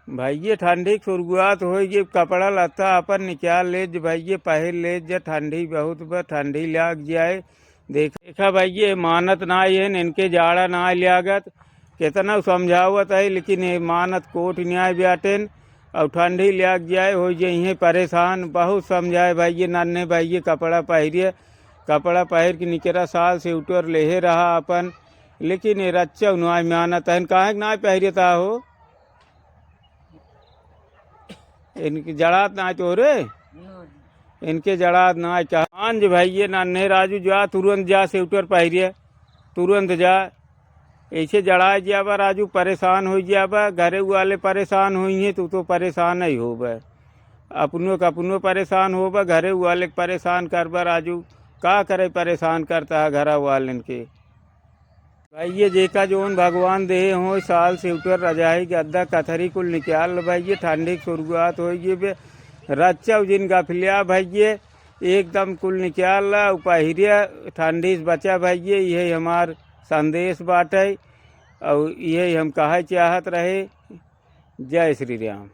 भाई ये ठंडी की शुरुआत हो ये कपड़ा लत्ता अपन निकाल ले भाई ये पहन ले जे ठंडी बहुत ठंडी लग जाए। देखा भाई ये मानत ना ये इनके जाड़ा ना लियागत कितना समझावत है लेकिन ये मानत कोट न्याय ब्याटेन और ठंडी लग जाए हो जाइए परेशान बहुत समझाए भाई ये नन्हे भाई ये कपड़ा पहरिए कपड़ा पहर के निकरा साल से उतर ले रहा अपन लेकिन ये रच्चा नुआ मानत है कहाँ ना पहरता हो इनकी जड़ात ना तो रे इनके जड़ात ना कहान भाई ये नन्हे राजू जा तुरंत जा स्वेटर पहरिए तुरंत जा ऐसे जड़ा जाबा राजू परेशान हो जाबा घरे वाले परेशान हुई हैं तो परेशान ही होबा अपनों परेशान होबा घरे वाले परेशान करबा राजू का करे परेशान करता है घर वाले के भाई ये जेका जोन भगवान दे हो साल से उतर रजाई गद्दा कथरी कुल निकाल भाई ये ठंडी की शुरुआत होगी बे रच्चा जिन गफलिया भाई ये एकदम कुल निकाल ला पहिरिया ठंडी से बचा भाई ये यही हमार संदेश बाटे और यही हम कहा चाहत रहे। जय श्री राम।